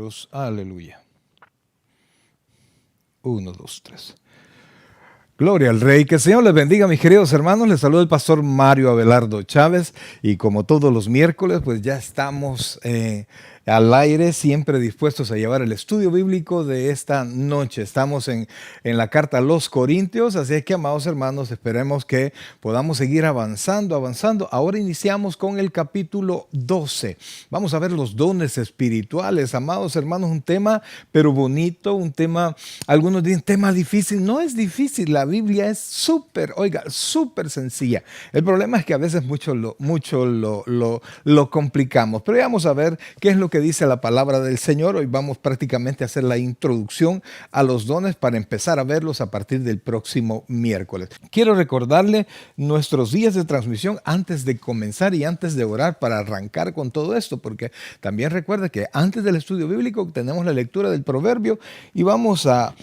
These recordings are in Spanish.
minutos. Aleluya. 1, 2, 3. Gloria al Rey. Que el Señor les bendiga, mis queridos hermanos. Les saluda el pastor Mario Abelardo Chávez. Y como todos los miércoles, pues ya estamos al aire, siempre dispuestos a llevar el estudio bíblico de esta noche. Estamos en la carta a los Corintios, así es que, amados hermanos, esperemos que podamos seguir avanzando. Ahora iniciamos con el capítulo 12. Vamos a ver los dones espirituales, amados hermanos, un tema pero bonito, un tema, algunos dicen tema difícil. No es difícil, la Biblia es súper sencilla. El problema es que a veces mucho lo complicamos, pero vamos a ver qué es lo que dice la palabra del Señor. Hoy vamos prácticamente a hacer la introducción a los dones para empezar a verlos a partir del próximo miércoles. Quiero recordarle nuestros días de transmisión antes de comenzar y antes de orar para arrancar con todo esto, porque también recuerda que antes del estudio bíblico tenemos la lectura del proverbio y vamos a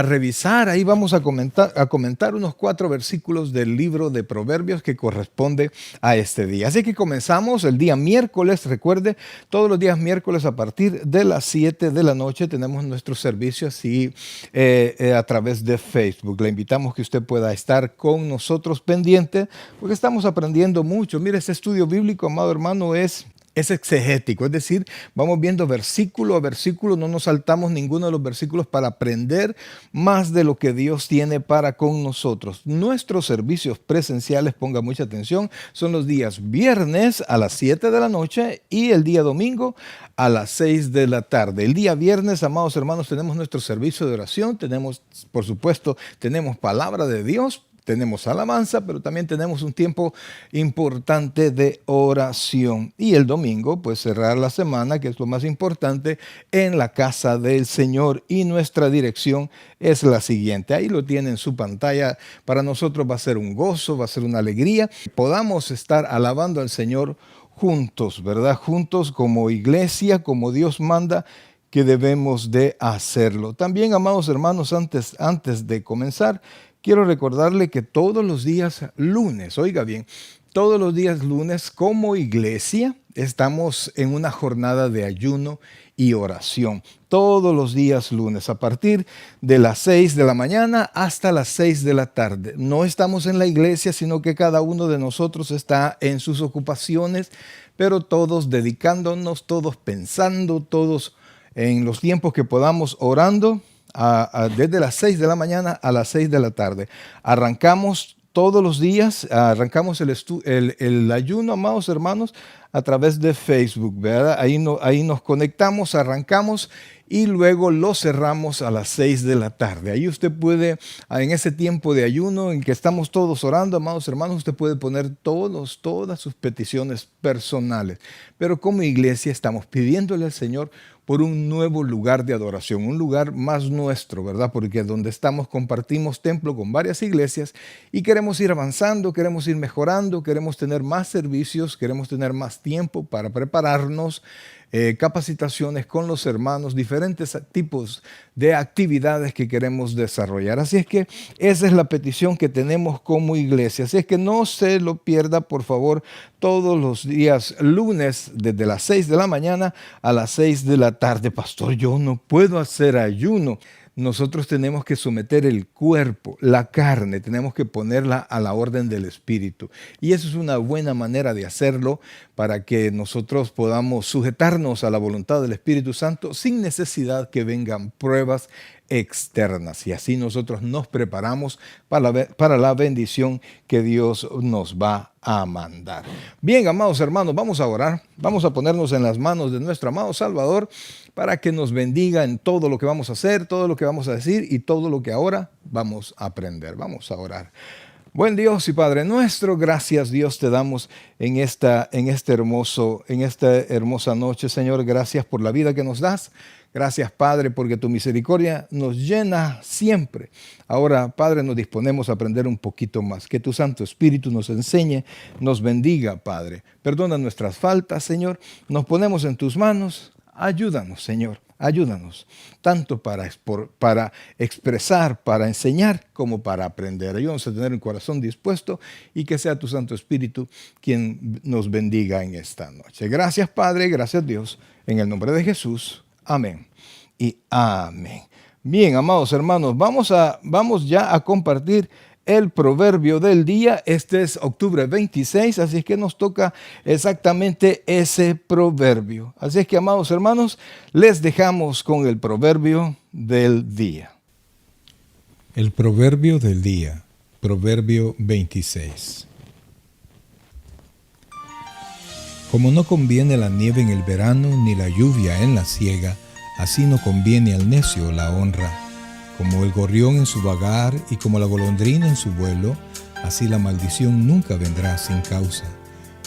revisar, ahí vamos a comentar unos 4 versículos del libro de Proverbios que corresponde a este día. Así que comenzamos el día miércoles. Recuerde, todos los días miércoles a partir de las 7 de la noche tenemos nuestro servicio así a través de Facebook. Le invitamos que usted pueda estar con nosotros pendiente porque estamos aprendiendo mucho. Mire, este estudio bíblico, amado hermano, es exegético, es decir, vamos viendo versículo a versículo, no nos saltamos ninguno de los versículos para aprender más de lo que Dios tiene para con nosotros. Nuestros servicios presenciales, ponga mucha atención, son los días viernes a las 7 de la noche y el día domingo a las 6 de la tarde. El día viernes, amados hermanos, tenemos nuestro servicio de oración, tenemos, por supuesto, tenemos palabra de Dios, tenemos alabanza, pero también tenemos un tiempo importante de oración. Y el domingo, pues cerrar la semana, que es lo más importante, en la casa del Señor. Y nuestra dirección es la siguiente. Ahí lo tiene en su pantalla. Para nosotros va a ser un gozo, va a ser una alegría. Podamos estar alabando al Señor juntos, ¿verdad? Juntos como iglesia, como Dios manda que debemos de hacerlo. También, amados hermanos, antes de comenzar, quiero recordarle que todos los días lunes, oiga bien, todos los días lunes como iglesia estamos en una jornada de ayuno y oración. Todos los días lunes a partir de las 6 de la mañana hasta las 6 de la tarde. No estamos en la iglesia, sino que cada uno de nosotros está en sus ocupaciones, pero todos dedicándonos, todos pensando, todos en los tiempos que podamos orando. Desde las 6 de la mañana a las 6 de la tarde. Arrancamos todos los días, arrancamos el ayuno, amados hermanos, a través de Facebook, ¿verdad? Ahí nos conectamos, arrancamos y luego lo cerramos a las 6 de la tarde. Ahí usted puede, en ese tiempo de ayuno en que estamos todos orando, amados hermanos, usted puede poner todas sus peticiones personales. Pero como iglesia estamos pidiéndole al Señor por un nuevo lugar de adoración, un lugar más nuestro, ¿verdad? Porque donde estamos compartimos templo con varias iglesias y queremos ir avanzando, queremos ir mejorando, queremos tener más servicios, queremos tener más tiempo para prepararnos, capacitaciones con los hermanos, diferentes tipos de actividades que queremos desarrollar. Así es que esa es la petición que tenemos como iglesia. Así es que no se lo pierda, por favor, todos los días lunes desde las 6 de la mañana a las 6 de la tarde. Pastor, yo no puedo hacer ayuno. Nosotros tenemos que someter el cuerpo, la carne, tenemos que ponerla a la orden del Espíritu. Y eso es una buena manera de hacerlo para que nosotros podamos sujetarnos a la voluntad del Espíritu Santo sin necesidad que vengan pruebas externas. Y así nosotros nos preparamos para la bendición que Dios nos va a mandar. Bien, amados hermanos, vamos a orar. Vamos a ponernos en las manos de nuestro amado Salvador para que nos bendiga en todo lo que vamos a hacer, todo lo que vamos a decir y todo lo que ahora vamos a aprender. Vamos a orar. Buen Dios y Padre nuestro, gracias Dios te damos en esta hermosa noche, Señor. Gracias por la vida que nos das. Gracias, Padre, porque tu misericordia nos llena siempre. Ahora, Padre, nos disponemos a aprender un poquito más. Que tu Santo Espíritu nos enseñe, nos bendiga, Padre. Perdona nuestras faltas, Señor. Nos ponemos en tus manos. Ayúdanos, Señor. Ayúdanos, tanto para expresar, para enseñar, como para aprender. Ayúdanos a tener un corazón dispuesto y que sea tu Santo Espíritu quien nos bendiga en esta noche. Gracias, Padre, gracias, Dios. En el nombre de Jesús. Amén y amén. Bien, amados hermanos, vamos ya a compartir el proverbio del día. Este es octubre 26, así es que nos toca exactamente ese proverbio. Así es que, amados hermanos, les dejamos con el proverbio del día. El proverbio del día, proverbio 26. Como no conviene la nieve en el verano, ni la lluvia en la siega, así no conviene al necio la honra. Como el gorrión en su vagar y como la golondrina en su vuelo, así la maldición nunca vendrá sin causa.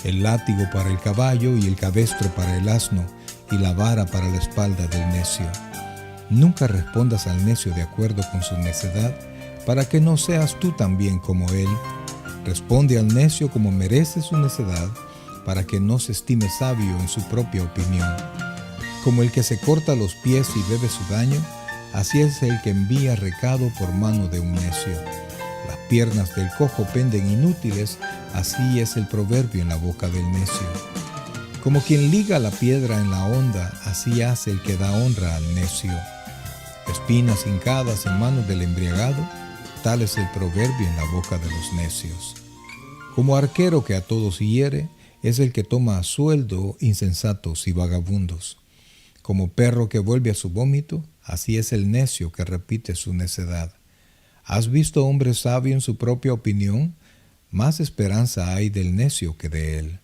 El látigo para el caballo y el cabestro para el asno, y la vara para la espalda del necio. Nunca respondas al necio de acuerdo con su necedad, para que no seas tú también como él. Responde al necio como merece su necedad, para que no se estime sabio en su propia opinión. Como el que se corta los pies y bebe su daño, así es el que envía recado por mano de un necio. Las piernas del cojo penden inútiles, así es el proverbio en la boca del necio. Como quien liga la piedra en la honda, así hace el que da honra al necio. Espinas hincadas en manos del embriagado, tal es el proverbio en la boca de los necios. Como arquero que a todos hiere, es el que toma a sueldo insensatos y vagabundos. Como perro que vuelve a su vómito, así es el necio que repite su necedad. ¿Has visto hombre sabio en su propia opinión? Más esperanza hay del necio que de él.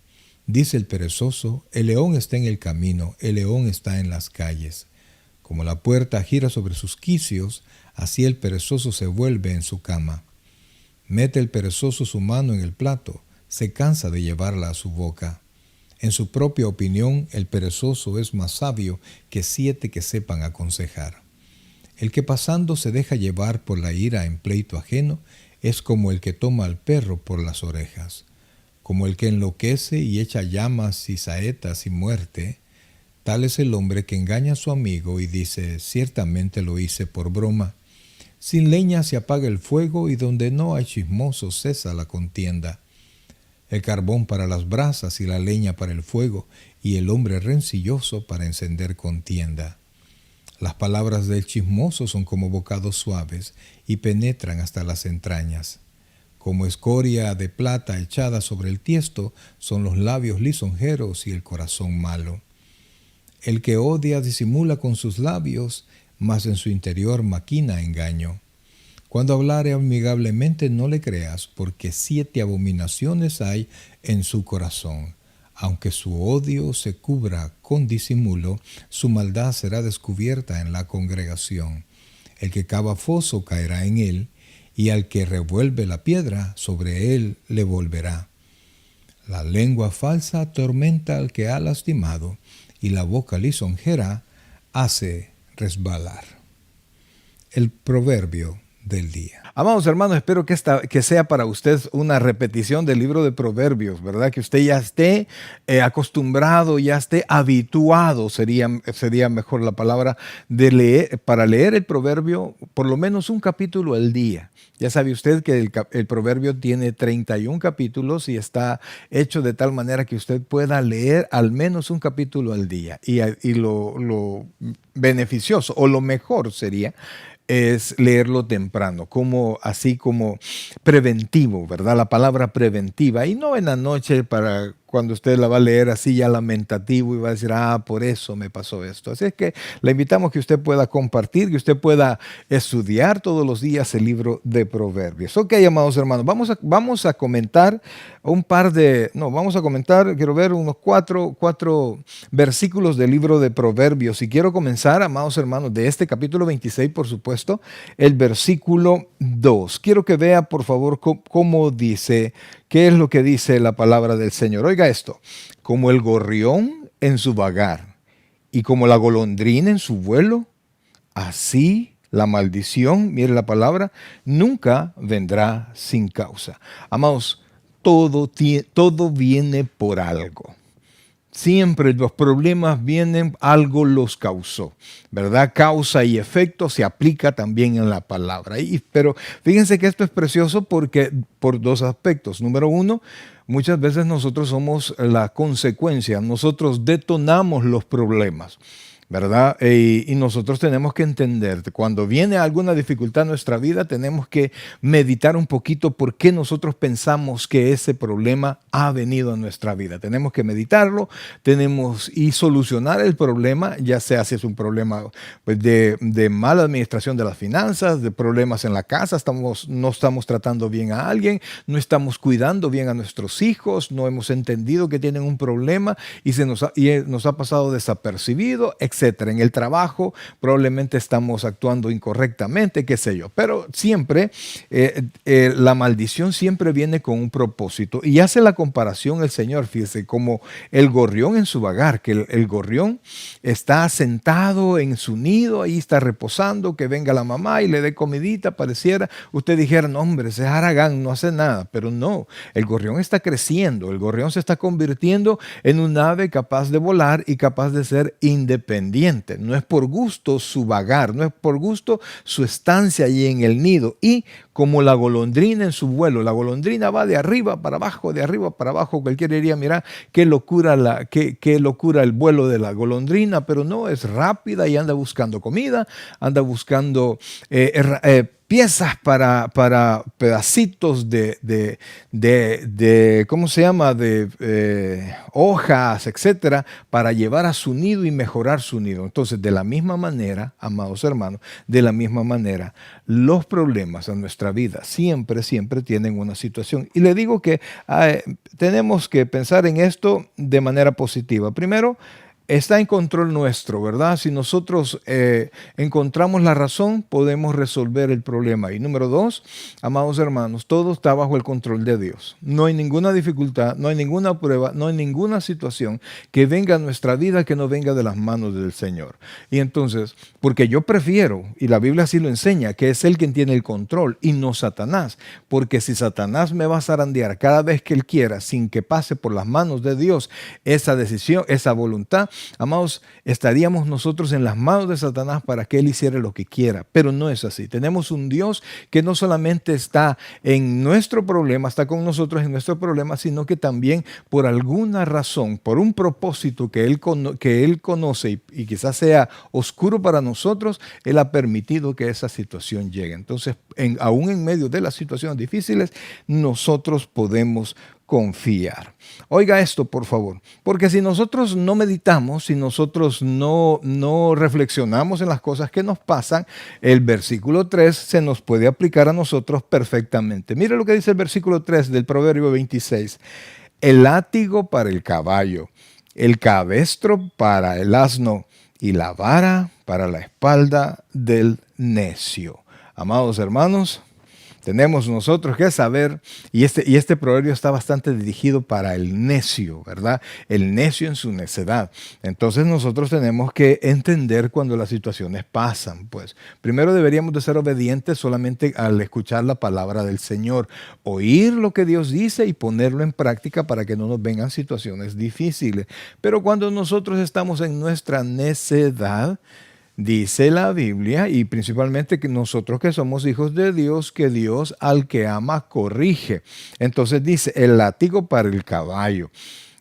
Dice el perezoso, el león está en el camino, el león está en las calles. Como la puerta gira sobre sus quicios, así el perezoso se vuelve en su cama. Mete el perezoso su mano en el plato, se cansa de llevarla a su boca. En su propia opinión, el perezoso es más sabio que 7 que sepan aconsejar. El que pasando se deja llevar por la ira en pleito ajeno, es como el que toma al perro por las orejas. Como el que enloquece y echa llamas y saetas y muerte, tal es el hombre que engaña a su amigo y dice, ciertamente lo hice por broma. Sin leña se apaga el fuego y donde no hay chismosos cesa la contienda. El carbón para las brasas y la leña para el fuego, y el hombre rencilloso para encender contienda. Las palabras del chismoso son como bocados suaves y penetran hasta las entrañas. Como escoria de plata echada sobre el tiesto son los labios lisonjeros y el corazón malo. El que odia disimula con sus labios, mas en su interior maquina engaño. Cuando hablare amigablemente no le creas, porque 7 abominaciones hay en su corazón. Aunque su odio se cubra con disimulo, su maldad será descubierta en la congregación. El que cava foso caerá en él, y al que revuelve la piedra, sobre él le volverá. La lengua falsa atormenta al que ha lastimado, y la boca lisonjera hace resbalar. El proverbio del día. Amados hermanos, espero que sea para usted una repetición del libro de Proverbios, ¿verdad? Que usted ya esté acostumbrado, ya esté habituado, sería mejor la palabra, para leer el proverbio por lo menos un capítulo al día. Ya sabe usted que el proverbio tiene 31 capítulos y está hecho de tal manera que usted pueda leer al menos un capítulo al día. Y lo beneficioso o lo mejor sería es leerlo temprano, así como preventivo, ¿verdad? La palabra preventiva, y no en la noche para cuando usted la va a leer así ya lamentativo y va a decir, por eso me pasó esto. Así es que le invitamos que usted pueda compartir, que usted pueda estudiar todos los días el libro de Proverbios. Ok, amados hermanos, vamos a comentar quiero ver unos cuatro versículos del libro de Proverbios. Y quiero comenzar, amados hermanos, de este capítulo 26, por supuesto, el versículo 2. Quiero que vea, por favor, cómo dice, qué es lo que dice la palabra del Señor. Oiga esto, como el gorrión en su vagar y como la golondrina en su vuelo, así la maldición, mire la palabra, nunca vendrá sin causa. Amados, todo viene por algo. Siempre los problemas vienen, algo los causó, ¿verdad? Causa y efecto se aplica también en la palabra. Pero fíjense que esto es precioso por 2 aspectos. Número 1, muchas veces nosotros somos la consecuencia, nosotros detonamos los problemas. ¿verdad? Y nosotros tenemos que entender, cuando viene alguna dificultad en nuestra vida, tenemos que meditar un poquito por qué nosotros pensamos que ese problema ha venido a nuestra vida. Tenemos que meditarlo, y solucionar el problema, ya sea si es un problema pues, de mala administración de las finanzas, de problemas en la casa, no estamos tratando bien a alguien, no estamos cuidando bien a nuestros hijos, no hemos entendido que tienen un problema y nos ha pasado desapercibido, etcétera. En el trabajo probablemente estamos actuando incorrectamente, qué sé yo. Pero siempre la maldición siempre viene con un propósito. Y hace la comparación el Señor, fíjese, como el gorrión en su vagar, que el gorrión está sentado en su nido, ahí está reposando, que venga la mamá y le dé comidita, pareciera, usted dijera, no hombre, ese haragán no hace nada, pero no, el gorrión está creciendo, el gorrión se está convirtiendo en un ave capaz de volar y capaz de ser independiente. No es por gusto su vagar, no es por gusto su estancia allí en el nido. Y como la golondrina en su vuelo, la golondrina va de arriba para abajo, de arriba para abajo. Cualquiera diría, mira, qué locura, qué locura el vuelo de la golondrina, pero no, es rápida y anda buscando comida, anda buscando piezas para pedacitos ¿cómo se llama? De hojas, etcétera, para llevar a su nido y mejorar su nido. Entonces, de la misma manera, amados hermanos, de la misma manera, los problemas en nuestra vida siempre tienen una situación. Y le digo que tenemos que pensar en esto de manera positiva. Primero, está en control nuestro, ¿verdad? Si nosotros encontramos la razón, podemos resolver el problema. Y número dos, amados hermanos, todo está bajo el control de Dios. No hay ninguna dificultad, no hay ninguna prueba, no hay ninguna situación que venga a nuestra vida que no venga de las manos del Señor. Y entonces, porque yo prefiero, y la Biblia así lo enseña, que es Él quien tiene el control y no Satanás. Porque si Satanás me va a zarandear cada vez que Él quiera, sin que pase por las manos de Dios esa decisión, esa voluntad, amados, estaríamos nosotros en las manos de Satanás para que Él hiciera lo que quiera, pero no es así. Tenemos un Dios que no solamente está en nuestro problema, está con nosotros en nuestro problema, sino que también por alguna razón, por un propósito que Él conoce y quizás sea oscuro para nosotros, Él ha permitido que esa situación llegue. Entonces, aún en medio de las situaciones difíciles, nosotros podemos confiar. Oiga esto, por favor, porque si nosotros no meditamos, si nosotros no reflexionamos en las cosas que nos pasan, el versículo 3 se nos puede aplicar a nosotros perfectamente. Mire lo que dice el versículo 3 del Proverbio 26. El látigo para el caballo, el cabestro para el asno y la vara para la espalda del necio. Amados hermanos, tenemos nosotros que saber, y este proverbio está bastante dirigido para el necio, ¿verdad? El necio en su necedad. Entonces nosotros tenemos que entender cuando las situaciones pasan. Pues primero deberíamos de ser obedientes solamente al escuchar la palabra del Señor, oír lo que Dios dice y ponerlo en práctica para que no nos vengan situaciones difíciles. Pero cuando nosotros estamos en nuestra necedad, dice la Biblia, y principalmente que nosotros que somos hijos de Dios, que Dios al que ama corrige. Entonces dice, el látigo para el caballo.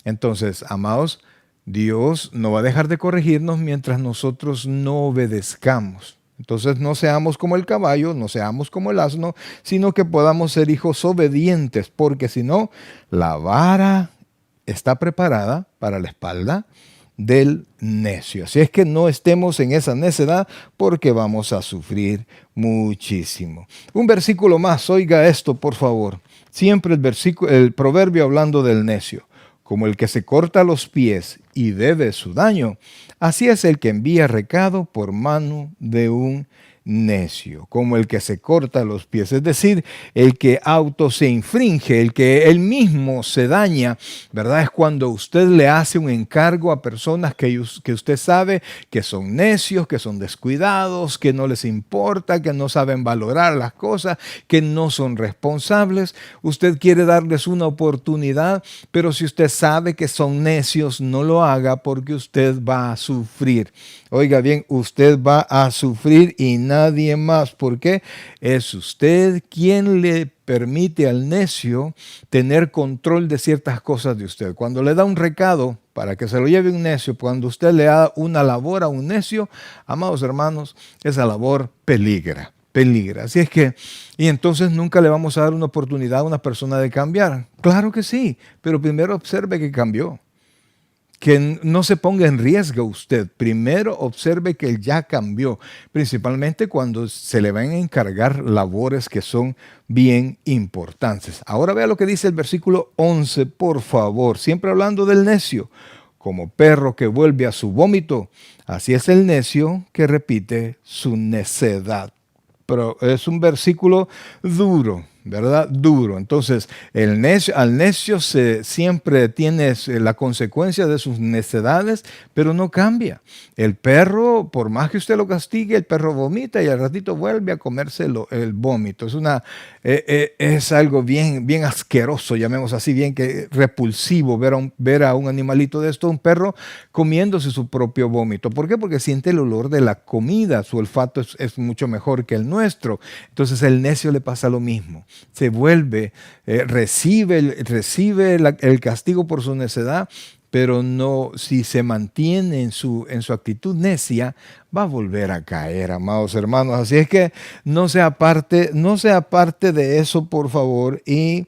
Entonces, amados, Dios no va a dejar de corregirnos mientras nosotros no obedezcamos. Entonces no seamos como el caballo, no seamos como el asno, sino que podamos ser hijos obedientes, porque si no, la vara está preparada para la espalda del necio. Así es que no estemos en esa necedad porque vamos a sufrir muchísimo. Un versículo más, oiga esto por favor. Siempre el proverbio hablando del necio. Como el que se corta los pies y bebe su daño, así es el que envía recado por mano de un necio, como el que se corta los pies, es decir, el que se infringe, el que él mismo se daña, ¿verdad? Es cuando usted le hace un encargo a personas que usted sabe que son necios, que son descuidados, que no les importa, que no saben valorar las cosas, que no son responsables. Usted quiere darles una oportunidad, pero si usted sabe que son necios, no lo haga porque usted va a sufrir. Oiga bien, usted va a sufrir y nadie más. ¿Por qué? Es usted quien le permite al necio tener control de ciertas cosas de usted. Cuando le da un recado para que se lo lleve un necio. Cuando usted le da una labor a un necio, amados hermanos, esa labor peligra. Así es que, y entonces nunca le vamos a dar una oportunidad a una persona de cambiar. Claro que sí, pero primero observe que cambió. Que no se ponga en riesgo usted. Primero observe que él ya cambió, principalmente cuando se le van a encargar labores que son bien importantes. Ahora vea lo que dice el versículo 11, por favor, siempre hablando del necio. Como perro que vuelve a su vómito, así es el necio que repite su necedad. Pero es un versículo duro, ¿verdad? Duro. Entonces, al necio siempre tiene la consecuencia de sus necedades, pero no cambia. El perro, por más que usted lo castigue, el perro vomita y al ratito vuelve a comerse el vómito. Es algo bien, bien asqueroso, llamemos así, bien que repulsivo ver a un animalito de esto, un perro comiéndose su propio vómito. ¿Por qué? Porque siente el olor de la comida, su olfato es mucho mejor que el nuestro. Entonces el necio le pasa lo mismo. Se vuelve, recibe el castigo por su necedad, pero no, si se mantiene en su actitud necia, va a volver a caer, amados hermanos. Así es que no sea parte de eso, por favor, y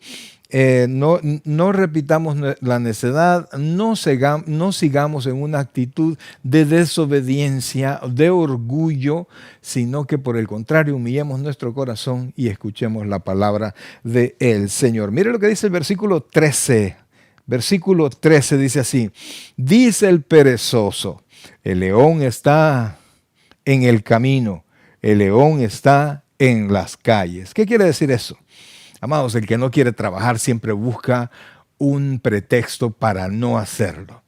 no repitamos la necedad, no sigamos en una actitud de desobediencia, de orgullo, sino que por el contrario humillemos nuestro corazón y escuchemos la palabra del Señor. Mire lo que dice el versículo 13. Versículo 13 dice así: dice el perezoso, el león está en el camino, el león está en las calles. ¿Qué quiere decir eso? Amados, el que no quiere trabajar siempre busca un pretexto para no hacerlo.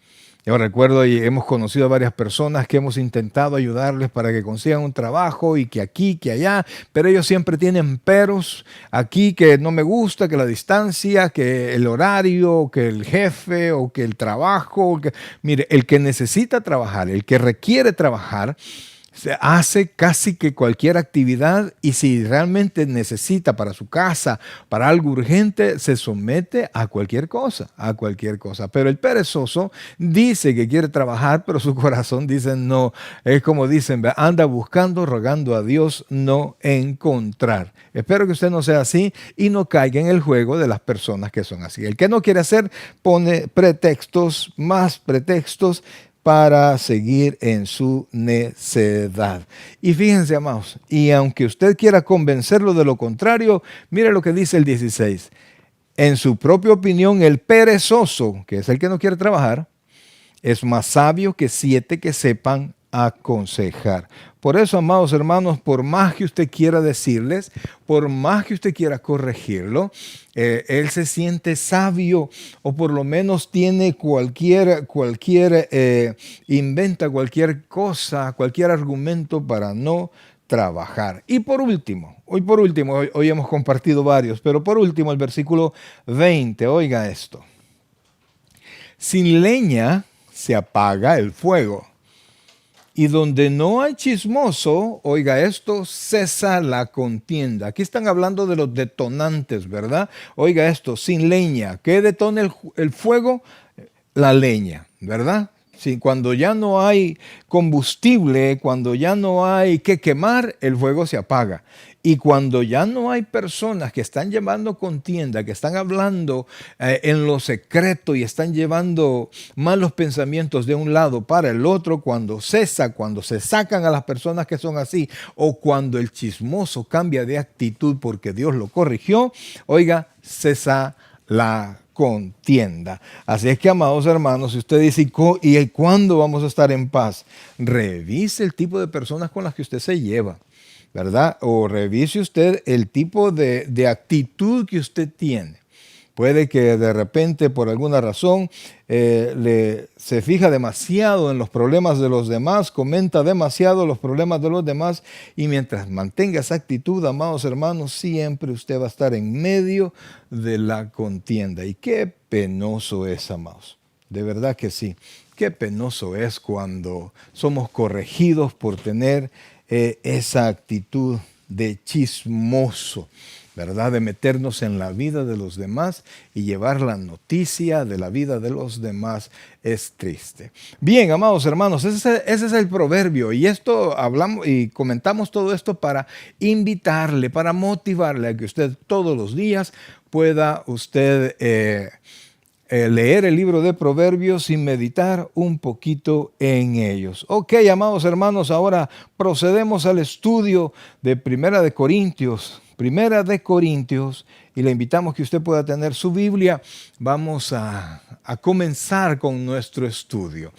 Yo recuerdo y hemos conocido a varias personas que hemos intentado ayudarles para que consigan un trabajo y que aquí, que allá, pero ellos siempre tienen peros aquí, que no me gusta, que la distancia, que el horario, que el jefe o que el trabajo. Mire, el que necesita trabajar, el que requiere trabajar, se hace casi que cualquier actividad y si realmente necesita para su casa, para algo urgente, se somete a cualquier cosa, Pero el perezoso dice que quiere trabajar, pero su corazón dice no. Es como dicen, anda buscando, rogando a Dios no encontrar. Espero que usted no sea así y no caiga en el juego de las personas que son así. El que no quiere hacer pone pretextos, más pretextos, para seguir en su necedad. Y fíjense, amados, y aunque usted quiera convencerlo de lo contrario, mire lo que dice el 16. En su propia opinión, el perezoso, que es el que no quiere trabajar, es más sabio que 7 que sepan aconsejar. Por eso, amados hermanos, por más que usted quiera decirles, por más que usted quiera corregirlo, él se siente sabio o por lo menos tiene inventa cualquier cosa, cualquier argumento para no trabajar. Y por último, hoy hemos compartido varios, pero por último el versículo 20, oiga esto. Sin leña se apaga el fuego. Y donde no hay chismoso, oiga esto, cesa la contienda. Aquí están hablando de los detonantes, ¿verdad? Oiga esto, sin leña. ¿Qué detona el fuego? La leña, ¿verdad? Sí, cuando ya no hay combustible, cuando ya no hay que quemar, el fuego se apaga. Y cuando ya no hay personas que están llevando contienda, que están hablando en lo secreto y están llevando malos pensamientos de un lado para el otro, cuando se sacan a las personas que son así, o cuando el chismoso cambia de actitud porque Dios lo corrigió, oiga, cesa la contienda. Así es que, amados hermanos, si usted dice, ¿y cuándo vamos a estar en paz? Revise el tipo de personas con las que usted se lleva, ¿verdad? O revise usted el tipo de actitud que usted tiene. Puede que de repente, por alguna razón, se fija demasiado en los problemas de los demás, comenta demasiado los problemas de los demás, y mientras mantenga esa actitud, amados hermanos, siempre usted va a estar en medio de la contienda. Y qué penoso es, amados. De verdad que sí. Qué penoso es cuando somos corregidos por tener esa actitud de chismoso. ¿verdad? De meternos en la vida de los demás y llevar la noticia de la vida de los demás es triste. Bien, amados hermanos, ese es el proverbio, y esto hablamos y comentamos todo esto para invitarle, para motivarle a que usted todos los días pueda usted leer el libro de Proverbios y meditar un poquito en ellos. Ok, amados hermanos, ahora procedemos al estudio de Primera de Corintios. Primera de Corintios, y le invitamos que usted pueda tener su Biblia. Vamos a comenzar con nuestro estudio.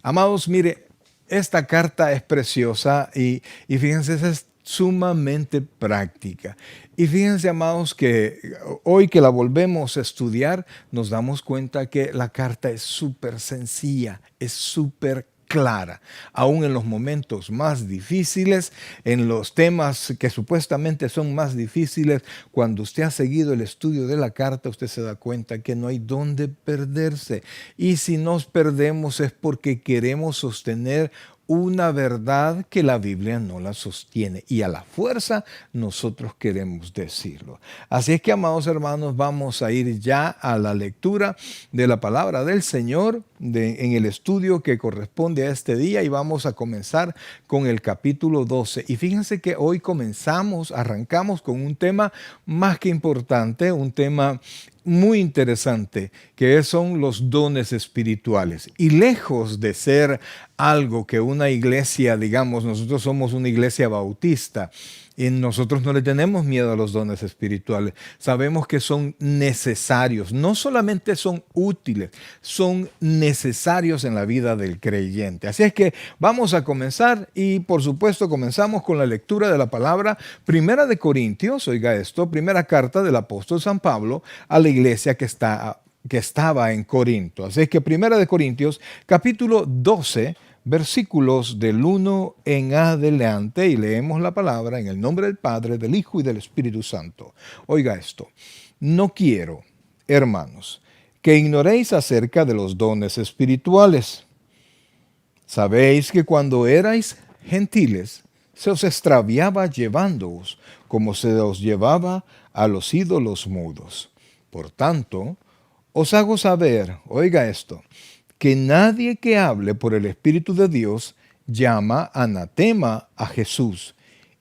Amados, mire, esta carta es preciosa y fíjense, es sumamente práctica. Y fíjense, amados, que hoy que la volvemos a estudiar, nos damos cuenta que la carta es súper sencilla, es súper clara, aún en los momentos más difíciles, en los temas que supuestamente son más difíciles. Cuando usted ha seguido el estudio de la carta, usted se da cuenta que no hay dónde perderse. Y si nos perdemos es porque queremos sostener una verdad que la Biblia no la sostiene, y a la fuerza nosotros queremos decirlo. Así es que, amados hermanos, vamos a ir ya a la lectura de la palabra del Señor en el estudio que corresponde a este día, y vamos a comenzar con el capítulo 12. Y fíjense que hoy arrancamos con un tema más que importante, un tema muy interesante, que son los dones espirituales. Y lejos de ser algo que una iglesia, digamos, nosotros somos una iglesia bautista, y nosotros no le tenemos miedo a los dones espirituales. Sabemos que son necesarios, no solamente son útiles, son necesarios en la vida del creyente. Así es que vamos a comenzar, y por supuesto comenzamos con la lectura de la palabra. Primera de Corintios, oiga esto, primera carta del apóstol San Pablo a la iglesia que estaba en Corinto. Así es que Primera de Corintios, capítulo 12, versículos del 1 en adelante, y leemos la palabra en el nombre del Padre, del Hijo y del Espíritu Santo. Oiga esto: no quiero, hermanos, que ignoréis acerca de los dones espirituales. Sabéis que cuando erais gentiles, se os extraviaba llevándoos, como se os llevaba a los ídolos mudos. Por tanto, os hago saber, oiga esto, que nadie que hable por el Espíritu de Dios llama anatema a Jesús,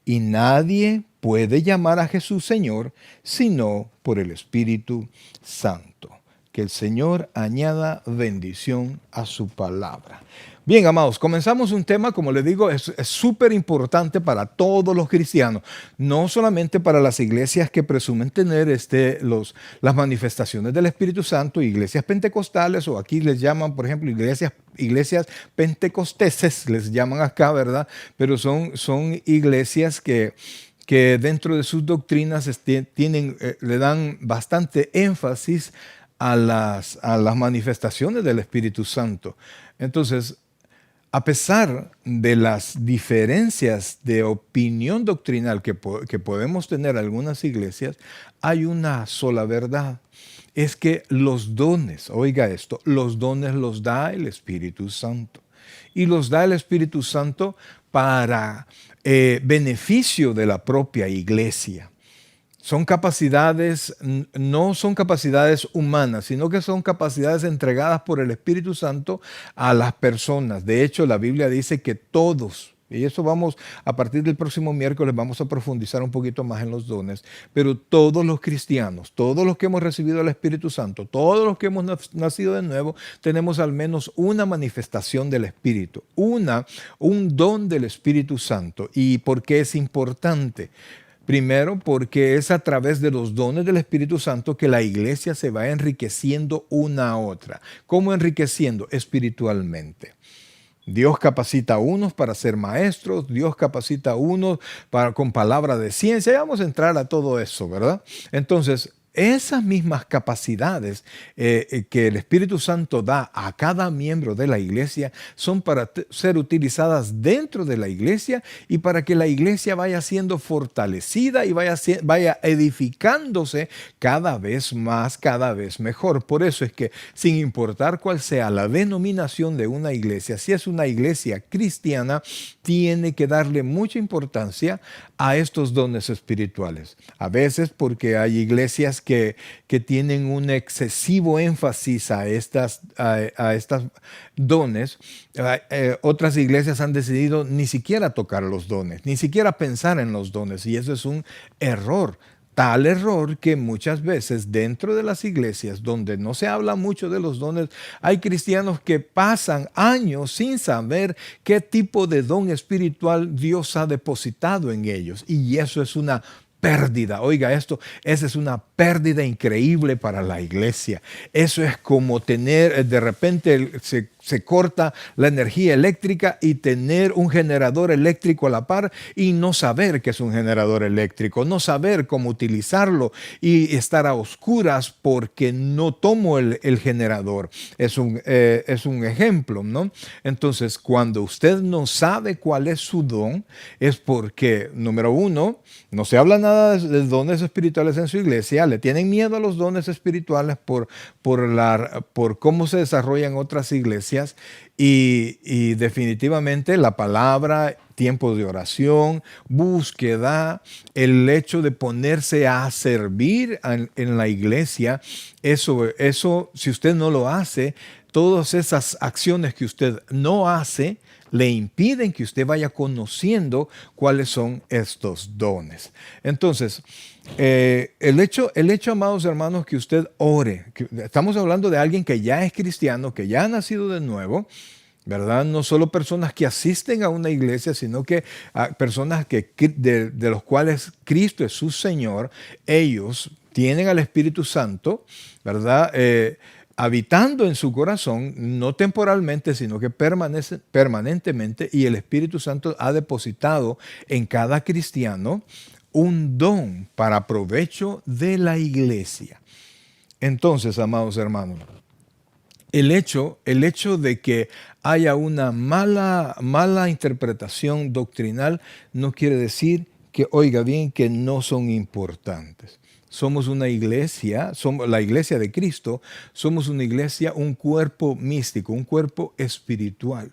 y nadie puede llamar a Jesús Señor sino por el Espíritu Santo. Que el Señor añada bendición a su palabra. Bien, amados, comenzamos un tema, como les digo, es súper importante para todos los cristianos, no solamente para las iglesias que presumen tener las manifestaciones del Espíritu Santo, iglesias pentecostales, o aquí les llaman, por ejemplo, iglesias pentecosteses, les llaman acá, ¿verdad? Pero son iglesias que dentro de sus doctrinas le dan bastante énfasis a las manifestaciones del Espíritu Santo. Entonces, a pesar de las diferencias de opinión doctrinal que podemos tener algunas iglesias, hay una sola verdad. Es que los dones, oiga esto, los dones los da el Espíritu Santo. Y los da el Espíritu Santo para beneficio de la propia iglesia. Son capacidades, no son capacidades humanas, sino que son capacidades entregadas por el Espíritu Santo a las personas. De hecho, la Biblia dice que todos, y eso a partir del próximo miércoles vamos a profundizar un poquito más en los dones, pero todos los cristianos, todos los que hemos recibido el Espíritu Santo, todos los que hemos nacido de nuevo, tenemos al menos una manifestación del Espíritu, un don del Espíritu Santo. ¿Y por qué es importante? Primero, porque es a través de los dones del Espíritu Santo que la iglesia se va enriqueciendo una a otra. ¿Cómo enriqueciendo? Espiritualmente. Dios capacita a unos para ser maestros, Dios capacita a unos con palabra de ciencia. Ya vamos a entrar a todo eso, ¿verdad? Entonces, esas mismas capacidades que el Espíritu Santo da a cada miembro de la iglesia son para ser utilizadas dentro de la iglesia y para que la iglesia vaya siendo fortalecida y vaya edificándose cada vez más, cada vez mejor. Por eso es que sin importar cuál sea la denominación de una iglesia, si es una iglesia cristiana, tiene que darle mucha importancia a estos dones espirituales. A veces porque hay iglesias que tienen un excesivo énfasis a estas dones. Otras iglesias han decidido ni siquiera tocar los dones, ni siquiera pensar en los dones, y eso es un error. Tal error que muchas veces dentro de las iglesias donde no se habla mucho de los dones, hay cristianos que pasan años sin saber qué tipo de don espiritual Dios ha depositado en ellos. Y eso es una pérdida. Oiga esto, esa es una pérdida increíble para la iglesia. Eso es como tener, de repente se corta la energía eléctrica y tener un generador eléctrico a la par y no saber que es un generador eléctrico, no saber cómo utilizarlo y estar a oscuras porque no tomo el generador. Es un ejemplo, ¿no? Entonces, cuando usted no sabe cuál es su don, es porque, número uno, no se habla nada de dones espirituales en su iglesia, le tienen miedo a los dones espirituales por cómo se desarrollan otras iglesias. Y definitivamente la palabra, tiempo de oración, búsqueda, el hecho de ponerse a servir en la iglesia, eso, si usted no lo hace, todas esas acciones que usted no hace, le impiden que usted vaya conociendo cuáles son estos dones. Entonces, el hecho, amados hermanos, que usted ore, estamos hablando de alguien que ya es cristiano, que ya ha nacido de nuevo, ¿verdad? No solo personas que asisten a una iglesia, sino que personas de los cuales Cristo es su Señor. Ellos tienen al Espíritu Santo, ¿verdad? Habitando en su corazón, no temporalmente, sino que permanentemente, y el Espíritu Santo ha depositado en cada cristiano un don para provecho de la iglesia. Entonces, amados hermanos, el hecho de que haya una mala interpretación doctrinal no quiere decir que, oiga bien, que no son importantes. Somos una iglesia, somos la iglesia de Cristo, somos una iglesia, un cuerpo místico, un cuerpo espiritual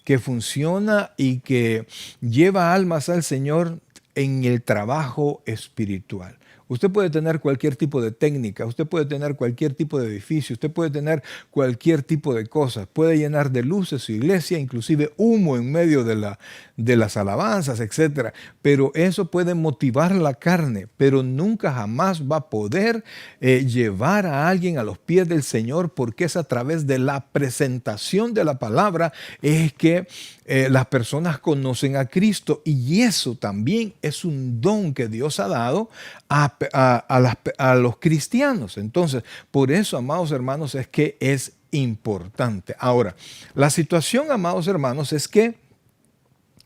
que funciona y que lleva almas al Señor en el trabajo espiritual. Usted puede tener cualquier tipo de técnica, usted puede tener cualquier tipo de edificio, usted puede tener cualquier tipo de cosas, puede llenar de luces su iglesia, inclusive humo en medio de las alabanzas, etc. Pero eso puede motivar la carne, pero nunca jamás va a poder llevar a alguien a los pies del Señor, porque es a través de la presentación de la palabra es que las personas conocen a Cristo, y eso también es un don que Dios ha dado a los cristianos. Entonces, por eso, amados hermanos, es que es importante. Ahora, la situación, amados hermanos, es que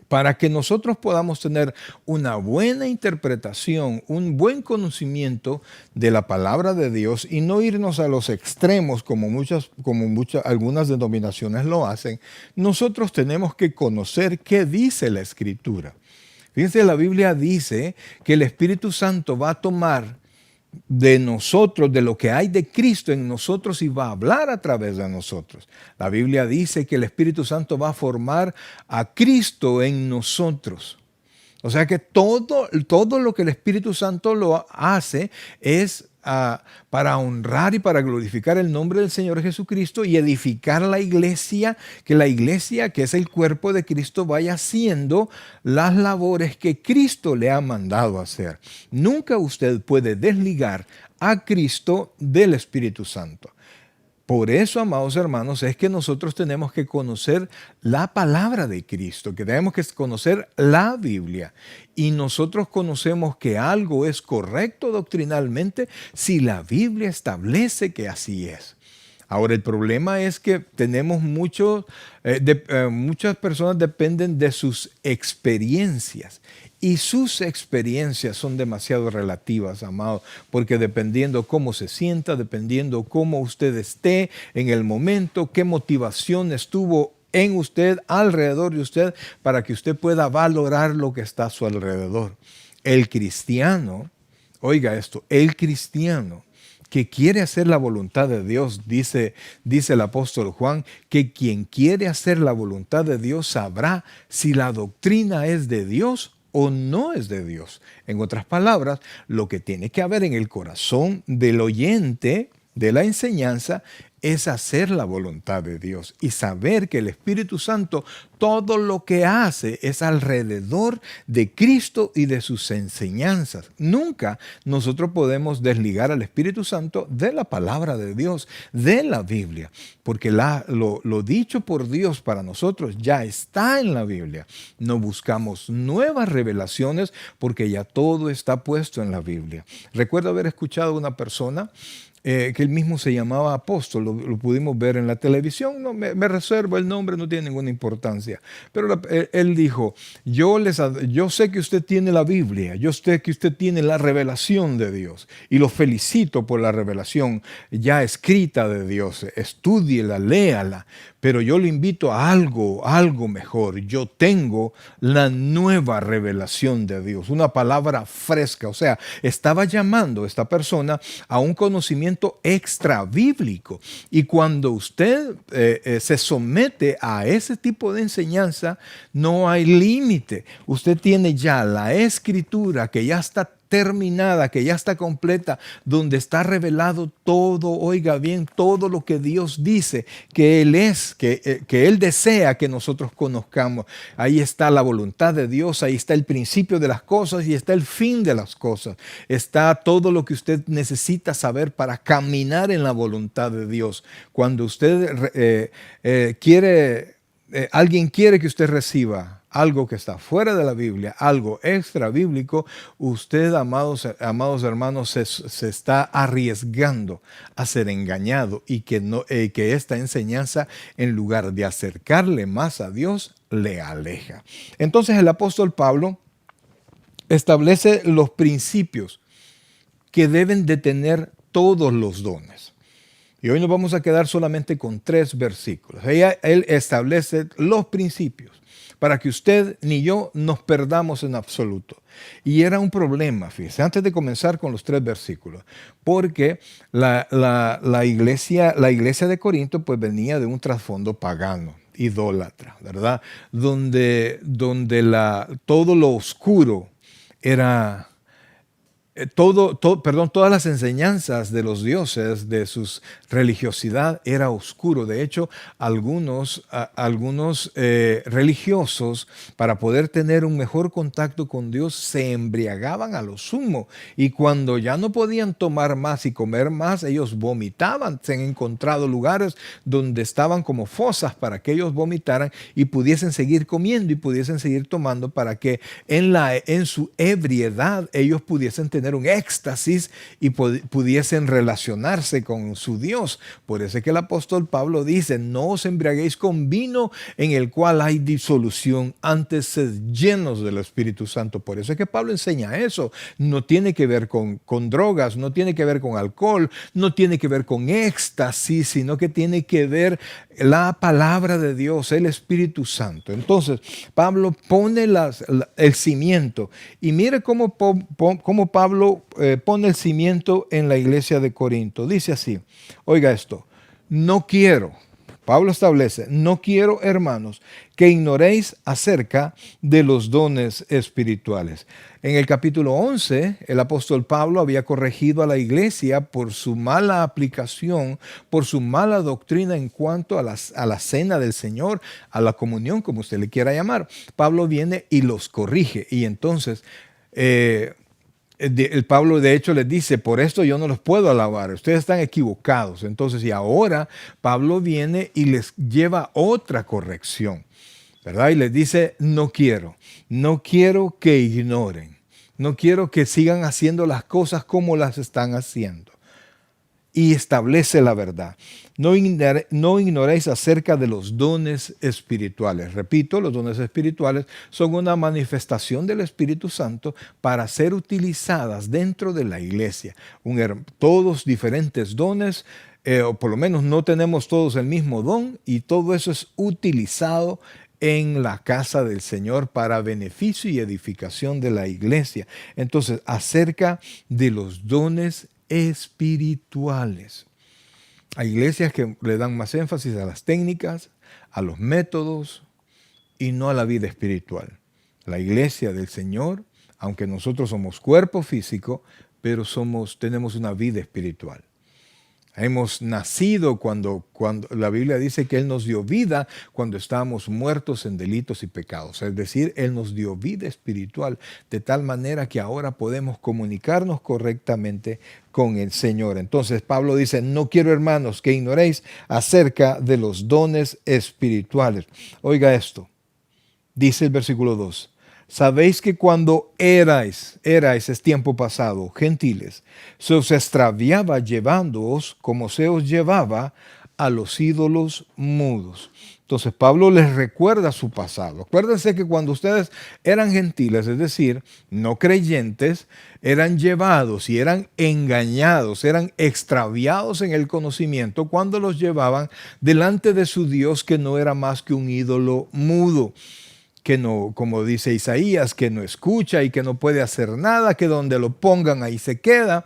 para que nosotros podamos tener una buena interpretación, un buen conocimiento de la palabra de Dios y no irnos a los extremos como algunas denominaciones lo hacen, nosotros tenemos que conocer qué dice la Escritura. Fíjense, la Biblia dice que el Espíritu Santo va a tomar de nosotros, de lo que hay de Cristo en nosotros, y va a hablar a través de nosotros. La Biblia dice que el Espíritu Santo va a formar a Cristo en nosotros. O sea que todo lo que el Espíritu Santo lo hace es para honrar y para glorificar el nombre del Señor Jesucristo y edificar la iglesia, que es el cuerpo de Cristo, vaya haciendo las labores que Cristo le ha mandado hacer. Nunca usted puede desligar a Cristo del Espíritu Santo. Por eso, amados hermanos, es que nosotros tenemos que conocer la palabra de Cristo, que tenemos que conocer la Biblia. Y nosotros conocemos que algo es correcto doctrinalmente si la Biblia establece que así es. Ahora, el problema es que tenemos muchas personas dependen de sus experiencias. Y sus experiencias son demasiado relativas, amado, porque dependiendo cómo se sienta, dependiendo cómo usted esté en el momento, qué motivación estuvo en usted, alrededor de usted, para que usted pueda valorar lo que está a su alrededor. El cristiano, oiga esto, el cristiano que quiere hacer la voluntad de Dios, dice el apóstol Juan, que quien quiere hacer la voluntad de Dios sabrá si la doctrina es de Dios o no es de Dios. En otras palabras, lo que tiene que haber en el corazón del oyente de la enseñanza es hacer la voluntad de Dios y saber que el Espíritu Santo todo lo que hace es alrededor de Cristo y de sus enseñanzas. Nunca nosotros podemos desligar al Espíritu Santo de la palabra de Dios, de la Biblia, porque lo dicho por Dios para nosotros ya está en la Biblia. No buscamos nuevas revelaciones porque ya todo está puesto en la Biblia. Recuerdo haber escuchado a una persona que él mismo se llamaba apóstol, lo pudimos ver en la televisión, no, me reservo el nombre, no tiene ninguna importancia, pero él dijo, yo sé que usted tiene la Biblia, yo sé que usted tiene la revelación de Dios y lo felicito por la revelación ya escrita de Dios, estúdiela, léala, pero yo le invito a algo mejor. Yo tengo la nueva revelación de Dios, una palabra fresca. O sea, estaba llamando esta persona a un conocimiento extra bíblico. Y cuando usted se somete a ese tipo de enseñanza, no hay límite. Usted tiene ya la escritura que ya está terminada, que ya está completa, donde está revelado todo, oiga bien, todo lo que Dios dice que Él es, que Él desea que nosotros conozcamos. Ahí está la voluntad de Dios, ahí está el principio de las cosas y está el fin de las cosas. Está todo lo que usted necesita saber para caminar en la voluntad de Dios. Cuando usted alguien quiere que usted reciba algo que está fuera de la Biblia, algo extra bíblico, usted, amados hermanos, se está arriesgando a ser engañado y que esta enseñanza, en lugar de acercarle más a Dios, le aleja. Entonces el apóstol Pablo establece los principios que deben de tener todos los dones. Y hoy nos vamos a quedar solamente con 3 versículos. Él establece los principios para que usted ni yo nos perdamos en absoluto. Y era un problema, fíjese, antes de comenzar con los 3 versículos, porque la iglesia de Corinto pues venía de un trasfondo pagano, idólatra, ¿verdad? Donde todo lo oscuro era... todas las enseñanzas de los dioses, de su religiosidad, era oscuro. De hecho, algunos religiosos, para poder tener un mejor contacto con Dios, se embriagaban a lo sumo. Y cuando ya no podían tomar más y comer más, ellos vomitaban. Se han encontrado lugares donde estaban como fosas para que ellos vomitaran y pudiesen seguir comiendo y pudiesen seguir tomando, para que en su ebriedad ellos pudiesen tener un éxtasis y pudiesen relacionarse con su Dios. Por eso es que el apóstol Pablo dice, no os embriaguéis con vino en el cual hay disolución, antes sed llenos del Espíritu Santo. Por eso es que Pablo enseña eso. No tiene que ver con drogas, no tiene que ver con alcohol, no tiene que ver con éxtasis, sino que tiene que ver la palabra de Dios, el Espíritu Santo. Entonces, Pablo pone el cimiento. Y mire cómo Pablo pone el cimiento en la iglesia de Corinto. Dice así, oiga esto, Pablo establece, no quiero, hermanos, que ignoréis acerca de los dones espirituales. En el capítulo 11, el apóstol Pablo había corregido a la iglesia por su mala aplicación, por su mala doctrina en cuanto a la cena del Señor, a la comunión, como usted le quiera llamar. Pablo viene y los corrige. Y entonces, el Pablo de hecho les dice, por esto yo no los puedo alabar, ustedes están equivocados. Entonces, y ahora Pablo viene y les lleva otra corrección, ¿verdad? Y les dice, no quiero que ignoren, no quiero que sigan haciendo las cosas como las están haciendo. Y establece la verdad. no ignoréis acerca de los dones espirituales. Repito, los dones espirituales son una manifestación del Espíritu Santo para ser utilizadas dentro de la iglesia. Todos diferentes dones, o por lo menos no tenemos todos el mismo don, y todo eso es utilizado en la casa del Señor para beneficio y edificación de la iglesia. Entonces, acerca de los dones espirituales. Hay iglesias que le dan más énfasis a las técnicas, a los métodos y no a la vida espiritual. La iglesia del Señor, aunque nosotros somos cuerpo físico, pero tenemos una vida espiritual. Hemos nacido cuando la Biblia dice que Él nos dio vida cuando estábamos muertos en delitos y pecados. Es decir, Él nos dio vida espiritual de tal manera que ahora podemos comunicarnos correctamente con el Señor. Entonces Pablo dice, no quiero, hermanos, que ignoréis acerca de los dones espirituales. Oiga esto, dice el versículo 2. Sabéis que cuando erais es tiempo pasado, gentiles, se os extraviaba llevándoos como se os llevaba a los ídolos mudos. Entonces Pablo les recuerda su pasado. Acuérdense que cuando ustedes eran gentiles, es decir, no creyentes, eran llevados y eran engañados, eran extraviados en el conocimiento cuando los llevaban delante de su Dios, que no era más que un ídolo mudo, que no, como dice Isaías, que no escucha y que no puede hacer nada, que donde lo pongan ahí se queda.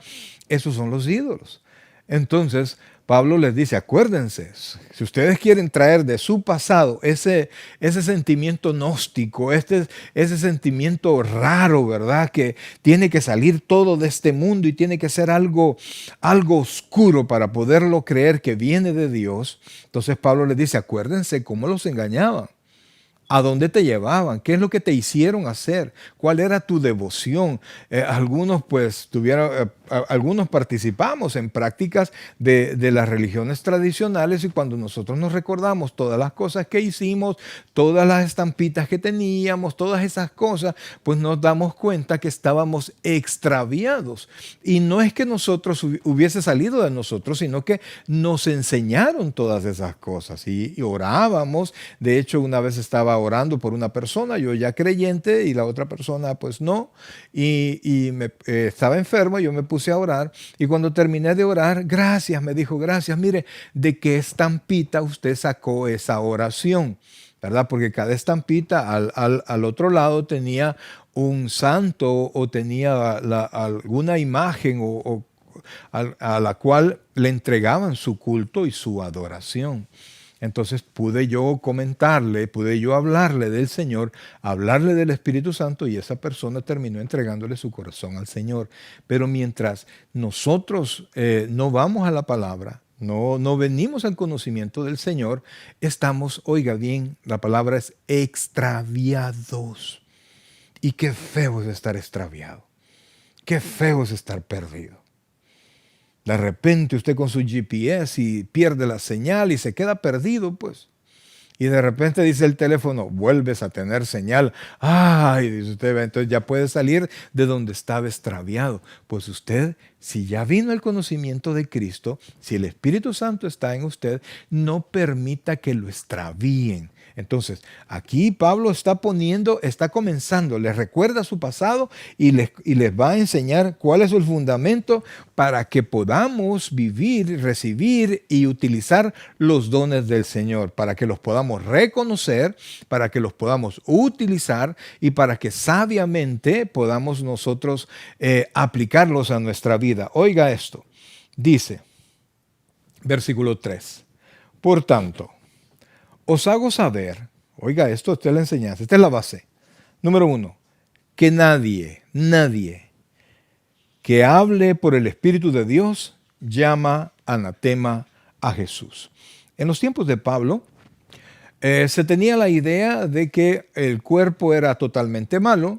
Esos son los ídolos. Entonces Pablo les dice, acuérdense, si ustedes quieren traer de su pasado ese sentimiento gnóstico, ese sentimiento raro, ¿verdad? Que tiene que salir todo de este mundo y tiene que ser algo oscuro para poderlo creer que viene de Dios. Entonces Pablo les dice, acuérdense cómo los engañaban. ¿A dónde te llevaban? ¿Qué es lo que te hicieron hacer? ¿Cuál era tu devoción? Algunos participamos en prácticas de las religiones tradicionales, y cuando nosotros nos recordamos todas las cosas que hicimos, todas las estampitas que teníamos, todas esas cosas, pues nos damos cuenta que estábamos extraviados. Y no es que nosotros hubiese salido de nosotros, sino que nos enseñaron todas esas cosas y orábamos. De hecho, una vez estaba orando por una persona, yo ya creyente, y la otra persona pues no, y estaba enfermo. Yo me puse a orar, y cuando terminé de orar, gracias, me dijo, gracias, mire, ¿de qué estampita usted sacó esa oración? ¿Verdad? Porque cada estampita al otro lado tenía un santo o tenía alguna imagen a la cual le entregaban su culto y su adoración. Entonces pude yo comentarle, pude yo hablarle del Señor, hablarle del Espíritu Santo, y esa persona terminó entregándole su corazón al Señor. Pero mientras nosotros no vamos a la palabra, no venimos al conocimiento del Señor, estamos, oiga bien, la palabra es extraviados. Y qué feo es estar extraviado. Qué feo es estar perdido. De repente usted con su GPS y pierde la señal y se queda perdido, pues. Y de repente dice el teléfono, vuelves a tener señal. Ay, dice usted, entonces ya puede salir de donde estaba extraviado. Pues usted, si ya vino el conocimiento de Cristo, si el Espíritu Santo está en usted, no permita que lo extravíen. Entonces, aquí Pablo está comenzando, les recuerda su pasado y les va a enseñar cuál es el fundamento para que podamos vivir, recibir y utilizar los dones del Señor, para que los podamos reconocer, para que los podamos utilizar y para que sabiamente podamos nosotros aplicarlos a nuestra vida. Oiga esto, dice, versículo 3, por tanto, os hago saber, oiga esto, esta es la enseñanza, esta es la base. Número 1, que nadie que hable por el Espíritu de Dios llama anatema a Jesús. En los tiempos de Pablo se tenía la idea de que el cuerpo era totalmente malo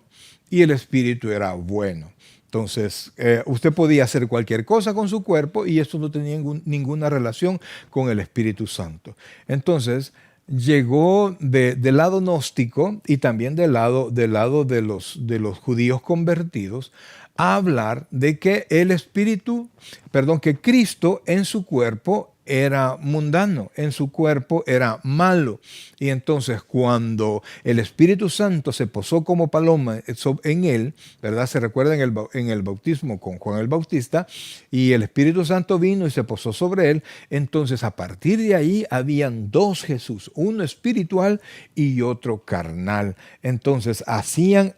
y el espíritu era bueno. Entonces, usted podía hacer cualquier cosa con su cuerpo y esto no tenía ninguna relación con el Espíritu Santo. Entonces, llegó del lado gnóstico y también del lado de los judíos convertidos a hablar de que que Cristo en su cuerpo era mundano, en su cuerpo era malo. Y entonces cuando el Espíritu Santo se posó como paloma en él, ¿verdad? Se recuerda en el bautismo con Juan el Bautista, y el Espíritu Santo vino y se posó sobre él. Entonces a partir de ahí habían dos Jesús, uno espiritual y otro carnal. Entonces hacían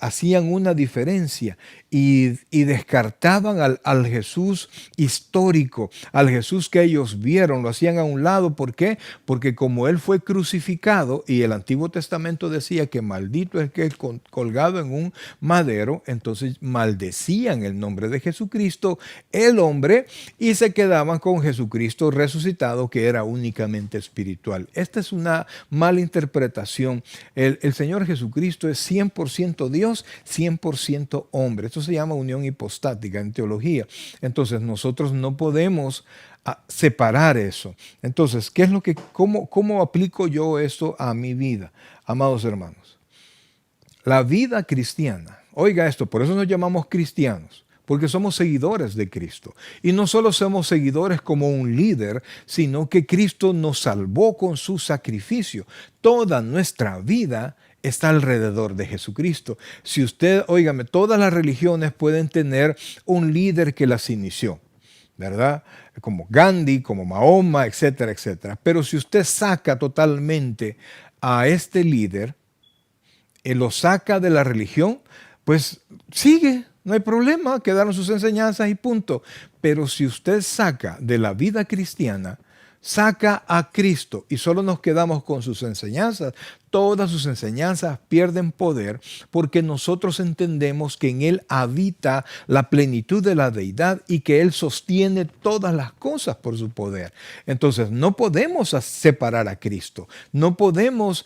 una diferencia y descartaban al Jesús histórico, al Jesús que ellos vieron, lo hacían a un lado. ¿Por qué? Porque como él fue crucificado y el Antiguo Testamento decía que maldito es que es colgado en un madero, entonces maldecían el nombre de Jesucristo, el hombre, y se quedaban con Jesucristo resucitado, que era únicamente espiritual. Esta es una mala interpretación. El Señor Jesucristo es 100% Dios, 100% hombre. Esto se llama unión hipostática en teología. Entonces nosotros no podemos separar eso. Entonces, ¿cómo aplico yo esto a mi vida? Amados hermanos, la vida cristiana, oiga esto, por eso nos llamamos cristianos, porque somos seguidores de Cristo. Y no solo somos seguidores como un líder, sino que Cristo nos salvó con su sacrificio. Toda nuestra vida está alrededor de Jesucristo. Si usted, óigame, todas las religiones pueden tener un líder que las inició, ¿verdad? Como Gandhi, como Mahoma, etcétera, etcétera. Pero si usted saca totalmente a este líder, lo saca de la religión, pues sigue, no hay problema, quedaron sus enseñanzas y punto. Pero si usted saca de la vida cristiana, saca a Cristo y solo nos quedamos con sus enseñanzas, todas sus enseñanzas pierden poder, porque nosotros entendemos que en Él habita la plenitud de la deidad y que Él sostiene todas las cosas por su poder. Entonces no podemos separar a Cristo, no podemos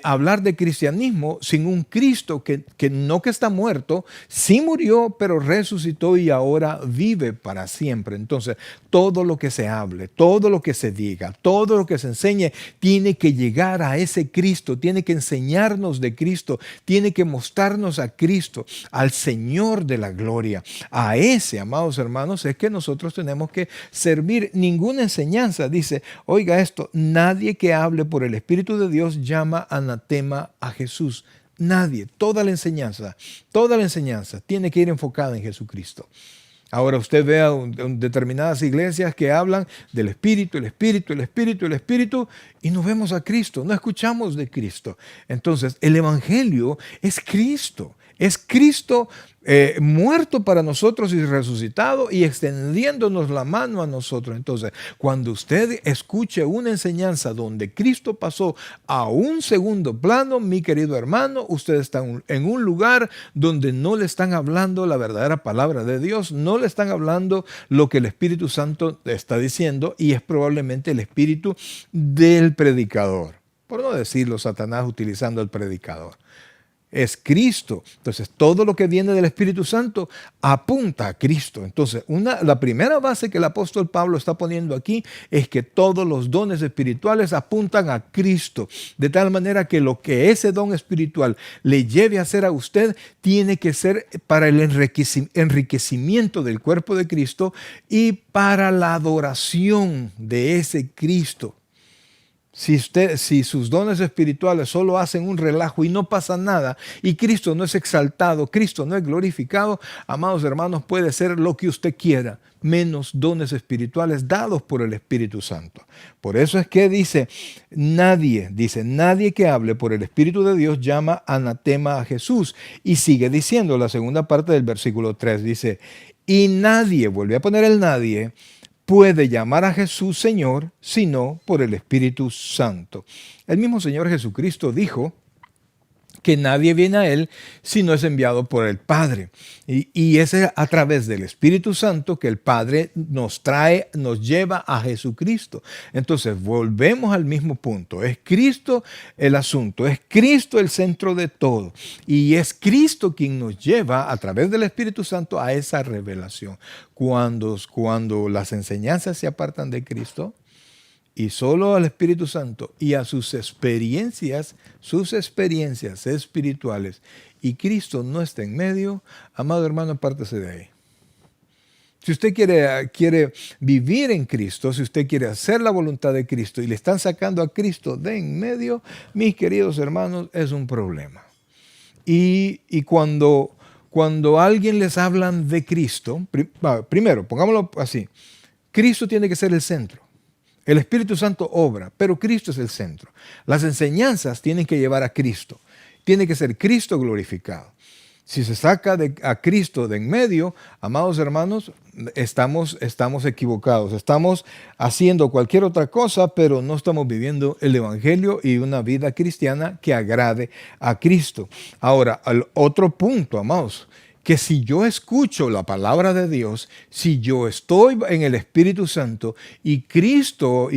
hablar de cristianismo sin un Cristo que no que está muerto, sí murió, pero resucitó y ahora vive para siempre. Entonces todo lo que se hable, todo lo que se diga, todo lo que se enseñe, tiene que llegar a ese Cristo, tiene que enseñarnos de Cristo, tiene que mostrarnos a Cristo, al Señor de la gloria. A ese, amados hermanos, es que nosotros tenemos que servir. Ninguna enseñanza dice, oiga esto, nadie que hable por el Espíritu de Dios llama anatema a Jesús. Nadie. Toda la enseñanza tiene que ir enfocada en Jesucristo. Ahora usted ve a determinadas iglesias que hablan del Espíritu, el Espíritu, el Espíritu, el Espíritu, y no vemos a Cristo, no escuchamos de Cristo. Entonces, el Evangelio es Cristo. Es Cristo muerto para nosotros y resucitado y extendiéndonos la mano a nosotros. Entonces, cuando usted escuche una enseñanza donde Cristo pasó a un segundo plano, mi querido hermano, usted está en un lugar donde no le están hablando la verdadera palabra de Dios, no le están hablando lo que el Espíritu Santo está diciendo, y es probablemente el espíritu del predicador. Por no decirlo, Satanás utilizando el predicador. Es Cristo. Entonces, todo lo que viene del Espíritu Santo apunta a Cristo. Entonces, la primera base que el apóstol Pablo está poniendo aquí es que todos los dones espirituales apuntan a Cristo. De tal manera que lo que ese don espiritual le lleve a hacer a usted tiene que ser para el enriquecimiento del cuerpo de Cristo y para la adoración de ese Cristo. Si sus dones espirituales solo hacen un relajo y no pasa nada, y Cristo no es exaltado, Cristo no es glorificado, amados hermanos, puede ser lo que usted quiera, menos dones espirituales dados por el Espíritu Santo. Por eso es que dice, nadie que hable por el Espíritu de Dios llama anatema a Jesús. Y sigue diciendo la segunda parte del versículo 3, dice, y nadie, vuelve a poner el nadie, puede llamar a Jesús Señor, sino por el Espíritu Santo. El mismo Señor Jesucristo dijo que nadie viene a Él si no es enviado por el Padre. Y es a través del Espíritu Santo que el Padre nos lleva a Jesucristo. Entonces, volvemos al mismo punto. Es Cristo el asunto, es Cristo el centro de todo. Y es Cristo quien nos lleva a través del Espíritu Santo a esa revelación. Cuando las enseñanzas se apartan de Cristo, y solo al Espíritu Santo y a sus experiencias espirituales, y Cristo no está en medio, amado hermano, apártese de ahí. Si usted quiere vivir en Cristo, si usted quiere hacer la voluntad de Cristo y le están sacando a Cristo de en medio, mis queridos hermanos, es un problema. Y cuando alguien les hablan de Cristo, primero, pongámoslo así, Cristo tiene que ser el centro. El Espíritu Santo obra, pero Cristo es el centro. Las enseñanzas tienen que llevar a Cristo. Tiene que ser Cristo glorificado. Si se saca a Cristo de en medio, amados hermanos, estamos equivocados. Estamos haciendo cualquier otra cosa, pero no estamos viviendo el Evangelio y una vida cristiana que agrade a Cristo. Ahora, al otro punto, amados, que si yo escucho la palabra de Dios, si yo estoy en el Espíritu Santo y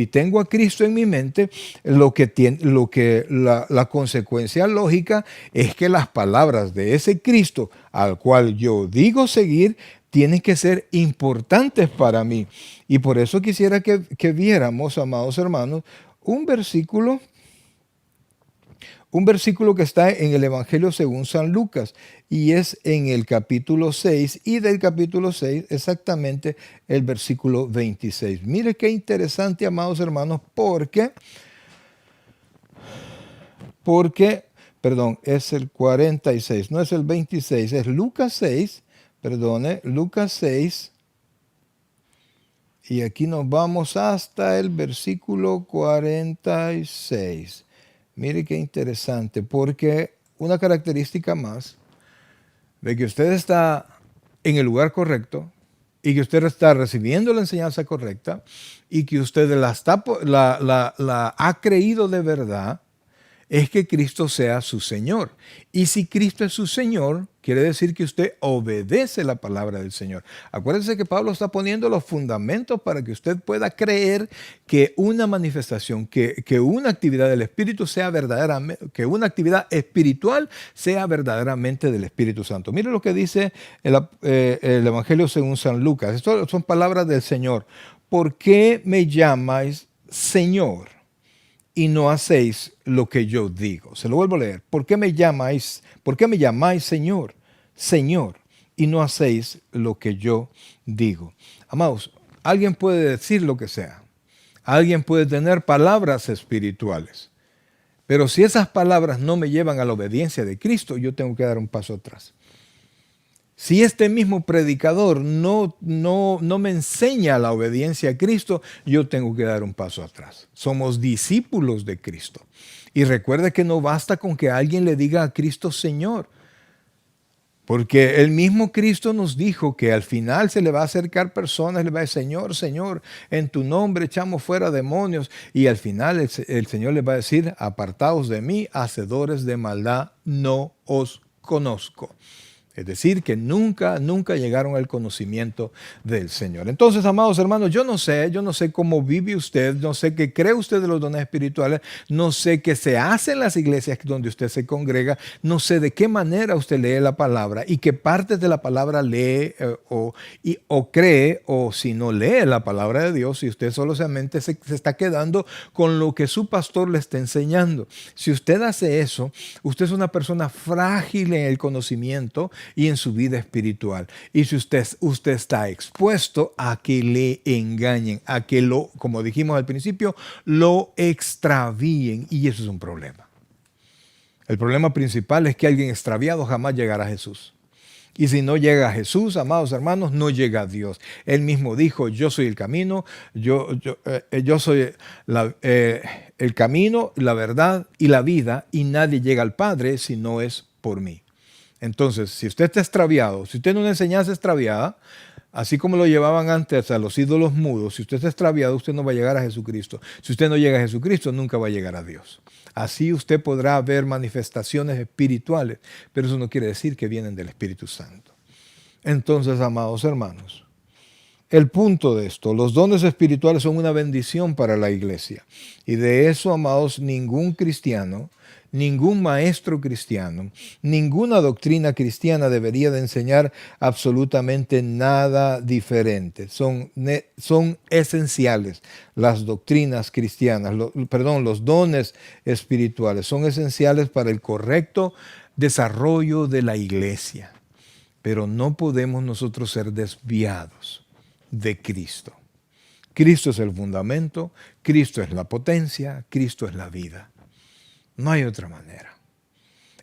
tengo a Cristo en mi mente, la consecuencia lógica es que las palabras de ese Cristo al cual yo digo seguir tienen que ser importantes para mí. Y por eso quisiera que viéramos, amados hermanos, un versículo que está en el Evangelio según San Lucas, y es en el capítulo 6, y del capítulo 6 exactamente el versículo 26. Mire qué interesante, amados hermanos, porque, es el 46, no es el 26, es Lucas 6, Lucas 6, y aquí nos vamos hasta el versículo 46. Mire qué interesante, porque una característica más de que usted está en el lugar correcto y que usted está recibiendo la enseñanza correcta y que usted la ha creído de verdad, es que Cristo sea su Señor. Y si Cristo es su Señor, quiere decir que usted obedece la palabra del Señor. Acuérdense que Pablo está poniendo los fundamentos para que usted pueda creer que una manifestación, que una actividad del Espíritu sea verdaderamente, que una actividad espiritual sea verdaderamente del Espíritu Santo. Mire lo que dice el Evangelio según San Lucas. Estas son palabras del Señor. ¿Por qué me llamáis Señor y no hacéis lo que yo digo? Se lo vuelvo a leer. ¿Por qué me llamáis Señor, Señor, y no hacéis lo que yo digo? Amados, alguien puede decir lo que sea. Alguien puede tener palabras espirituales. Pero si esas palabras no me llevan a la obediencia de Cristo, yo tengo que dar un paso atrás. Si este mismo predicador no me enseña la obediencia a Cristo, yo tengo que dar un paso atrás. Somos discípulos de Cristo. Y recuerde que no basta con que alguien le diga a Cristo Señor. Porque el mismo Cristo nos dijo que al final se le va a acercar personas, le va a decir, Señor, Señor, en tu nombre echamos fuera demonios. Y al final el Señor le va a decir, apartaos de mí, hacedores de maldad, no os conozco. Es decir, que nunca llegaron al conocimiento del Señor. Entonces, amados hermanos, yo no sé cómo vive usted, no sé qué cree usted de los dones espirituales, no sé qué se hace en las iglesias donde usted se congrega, no sé de qué manera usted lee la palabra y qué partes de la palabra lee o cree, o si no lee la palabra de Dios, si usted solamente se está quedando con lo que su pastor le está enseñando. Si usted hace eso, usted es una persona frágil en el conocimiento y en su vida espiritual. Y si usted está expuesto a que le engañen, a que como dijimos al principio, lo extravíen. Y eso es un problema. El problema principal es que alguien extraviado jamás llegará a Jesús. Y si no llega a Jesús, amados hermanos, no llega a Dios. Él mismo dijo, yo soy el camino, yo soy el camino, la verdad y la vida, y nadie llega al Padre si no es por mí. Entonces, si usted está extraviado, si usted tiene una enseñanza extraviada, así como lo llevaban antes a los ídolos mudos, si usted está extraviado, usted no va a llegar a Jesucristo. Si usted no llega a Jesucristo, nunca va a llegar a Dios. Así usted podrá ver manifestaciones espirituales, pero eso no quiere decir que vienen del Espíritu Santo. Entonces, amados hermanos, el punto de esto, los dones espirituales son una bendición para la iglesia. Y de eso, amados, ningún cristiano, ningún maestro cristiano, ninguna doctrina cristiana debería de enseñar absolutamente nada diferente. Son esenciales las doctrinas cristianas, los dones espirituales. Son esenciales para el correcto desarrollo de la iglesia. Pero no podemos nosotros ser desviados. de Cristo. Cristo es el fundamento, Cristo es la potencia, Cristo es la vida. No hay otra manera.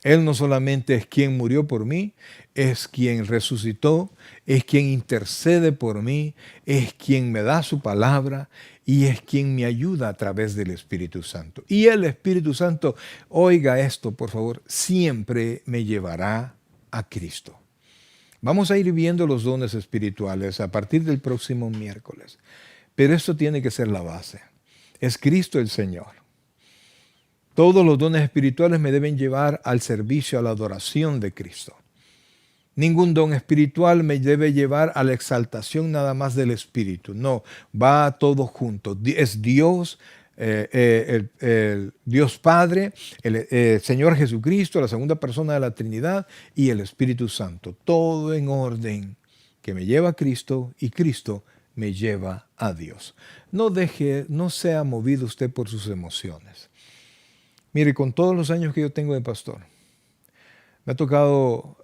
Él no solamente es quien murió por mí, es quien resucitó, es quien intercede por mí, es quien me da su palabra y es quien me ayuda a través del Espíritu Santo. Y el Espíritu Santo, oiga esto por favor, siempre me llevará a Cristo. Vamos a ir viendo los dones espirituales a partir del próximo miércoles. Pero esto tiene que ser la base. Es Cristo el Señor. Todos los dones espirituales me deben llevar al servicio, a la adoración de Cristo. Ningún don espiritual me debe llevar a la exaltación nada más del Espíritu. No, va todo junto. Es Dios, el Dios Padre, el Señor Jesucristo, la segunda persona de la Trinidad y el Espíritu Santo. Todo en orden que me lleva a Cristo y Cristo me lleva a Dios. No sea movido usted por sus emociones. Mire, con todos los años que yo tengo de pastor, me ha tocado,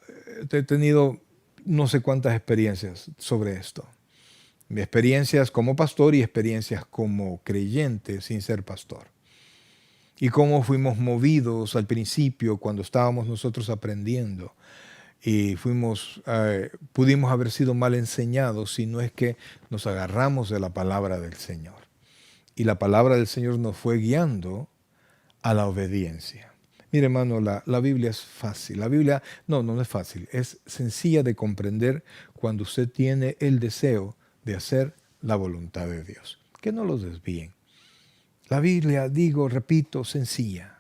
he tenido no sé cuántas experiencias sobre esto. Experiencias como pastor y experiencias como creyente sin ser pastor. Y cómo fuimos movidos al principio cuando estábamos nosotros aprendiendo. Y pudimos haber sido mal enseñados si no es que nos agarramos de la palabra del Señor. Y la palabra del Señor nos fue guiando a la obediencia. Mire, hermano, la Biblia es fácil. La Biblia, no es fácil. Es sencilla de comprender cuando usted tiene el deseo de hacer la voluntad de Dios. Que no los desvíen. La Biblia, repito, sencilla.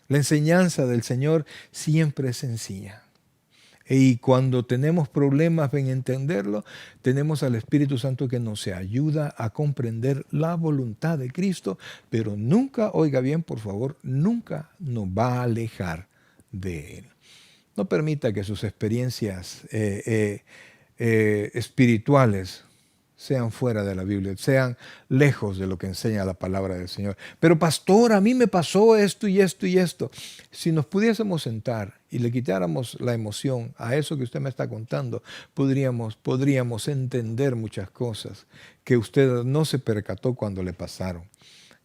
La enseñanza del Señor siempre es sencilla. Y cuando tenemos problemas en entenderlo, tenemos al Espíritu Santo que nos ayuda a comprender la voluntad de Cristo, pero nunca, oiga bien por favor, nunca nos va a alejar de Él. No permita que sus experiencias espirituales sean fuera de la Biblia, sean lejos de lo que enseña la palabra del Señor. Pero pastor, a mí me pasó esto y esto y esto. Si nos pudiésemos sentar y le quitáramos la emoción a eso que usted me está contando, podríamos entender muchas cosas que usted no se percató cuando le pasaron.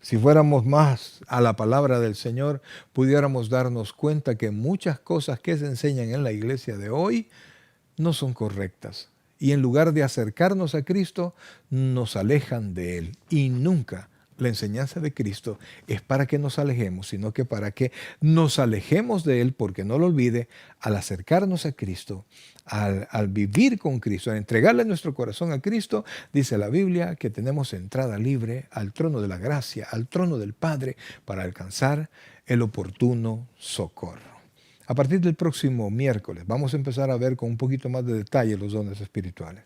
Si fuéramos más a la palabra del Señor, pudiéramos darnos cuenta que muchas cosas que se enseñan en la iglesia de hoy no son correctas. Y en lugar de acercarnos a Cristo, nos alejan de Él. Y nunca la enseñanza de Cristo es para que nos alejemos, sino que para que nos alejemos de Él, porque no lo olvide, al acercarnos a Cristo, al vivir con Cristo, al entregarle nuestro corazón a Cristo, dice la Biblia que tenemos entrada libre al trono de la gracia, al trono del Padre, para alcanzar el oportuno socorro. A partir del próximo miércoles vamos a empezar a ver con un poquito más de detalle los dones espirituales.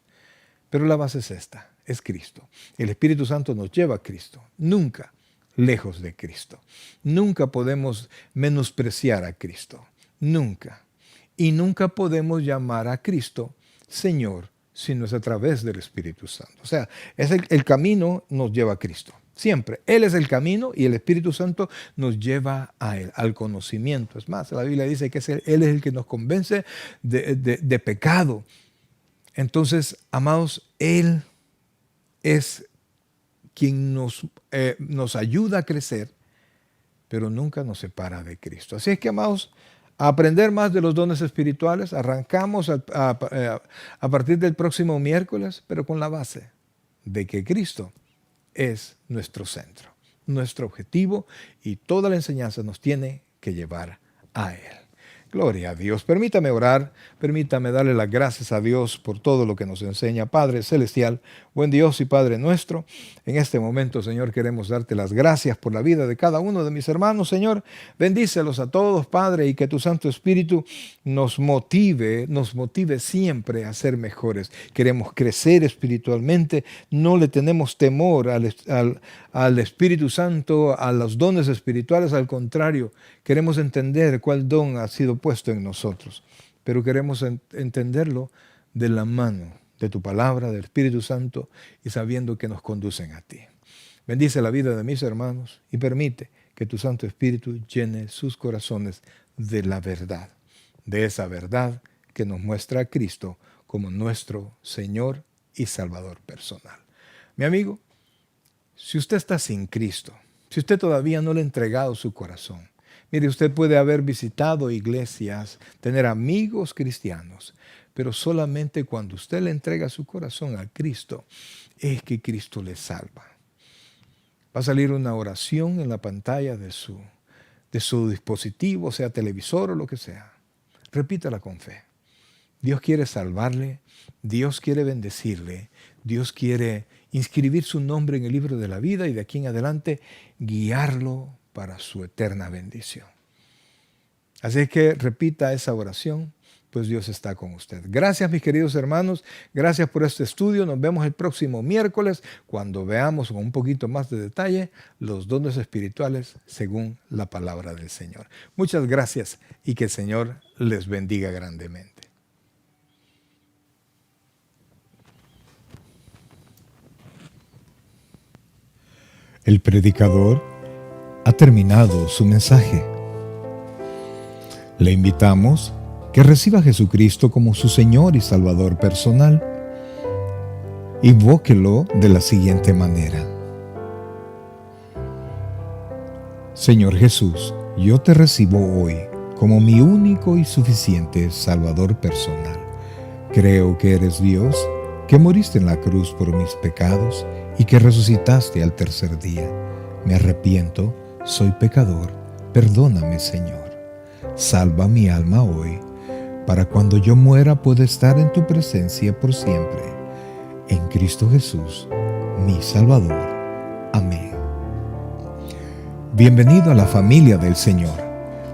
Pero la base es esta, es Cristo. El Espíritu Santo nos lleva a Cristo, nunca lejos de Cristo. Nunca podemos menospreciar a Cristo, nunca. Y nunca podemos llamar a Cristo Señor, sino es a través del Espíritu Santo. O sea, el camino nos lleva a Cristo. Siempre. Él es el camino y el Espíritu Santo nos lleva a Él, al conocimiento. Es más, la Biblia dice que Él es el que nos convence de pecado. Entonces, amados, Él es quien nos ayuda a crecer, pero nunca nos separa de Cristo. Así es que, amados, a aprender más de los dones espirituales, arrancamos a partir del próximo miércoles, pero con la base de que Cristo es nuestro centro, nuestro objetivo, y toda la enseñanza nos tiene que llevar a Él. Gloria a Dios. Permítame orar, permítame darle las gracias a Dios por todo lo que nos enseña. Padre Celestial, buen Dios y Padre nuestro, en este momento, Señor, queremos darte las gracias por la vida de cada uno de mis hermanos, Señor. Bendícelos a todos, Padre, y que tu Santo Espíritu nos motive siempre a ser mejores. Queremos crecer espiritualmente, no le tenemos temor al Espíritu Santo, a los dones espirituales, al contrario, queremos entender cuál don ha sido puesto en nosotros, pero queremos entenderlo de la mano de tu palabra, del Espíritu Santo, y sabiendo que nos conducen a ti. Bendice la vida de mis hermanos y permite que tu Santo Espíritu llene sus corazones de la verdad, de esa verdad que nos muestra a Cristo como nuestro Señor y Salvador personal. Mi amigo, si usted está sin Cristo, si usted todavía no le ha entregado su corazón, mire, usted puede haber visitado iglesias, tener amigos cristianos, pero solamente cuando usted le entrega su corazón a Cristo, es que Cristo le salva. Va a salir una oración en la pantalla de su dispositivo, sea televisor o lo que sea. Repítala con fe. Dios quiere salvarle, Dios quiere bendecirle, Dios quiere inscribir su nombre en el libro de la vida y de aquí en adelante guiarlo para su eterna bendición. Así que repita esa oración, pues Dios está con usted. Gracias, mis queridos hermanos, gracias por este estudio. Nos vemos el próximo miércoles cuando veamos con un poquito más de detalle los dones espirituales según la palabra del Señor. Muchas gracias y que el Señor les bendiga grandemente. El predicador ha terminado su mensaje. Le invitamos que reciba a Jesucristo como su Señor y Salvador personal. Invóquelo de la siguiente manera. Señor Jesús, yo te recibo hoy como mi único y suficiente Salvador personal. Creo que eres Dios, que moriste en la cruz por mis pecados y que resucitaste al tercer día. Me arrepiento, soy pecador, perdóname, Señor. Salva mi alma hoy, para cuando yo muera pueda estar en tu presencia por siempre. En Cristo Jesús, mi Salvador. Amén. Bienvenido a la familia del Señor.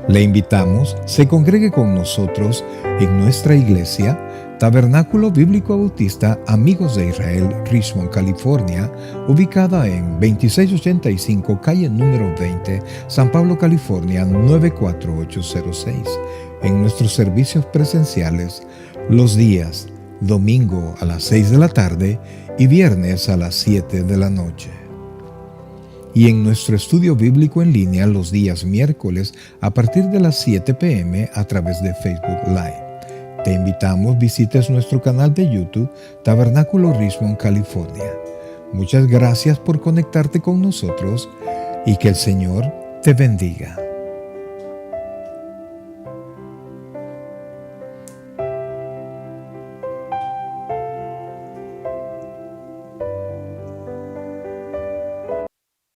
Le invitamos, se congregue con nosotros en nuestra iglesia, Tabernáculo Bíblico Bautista Amigos de Israel, Richmond, California, ubicada en 2685 calle número 20, San Pablo, California, 94806. En nuestros servicios presenciales, los días domingo a las 6 de la tarde y viernes a las 7 de la noche. Y en nuestro estudio bíblico en línea los días miércoles a partir de las 7 p.m. a través de Facebook Live. Te invitamos, visites nuestro canal de YouTube, Tabernáculo Richmond, California. Muchas gracias por conectarte con nosotros y que el Señor te bendiga.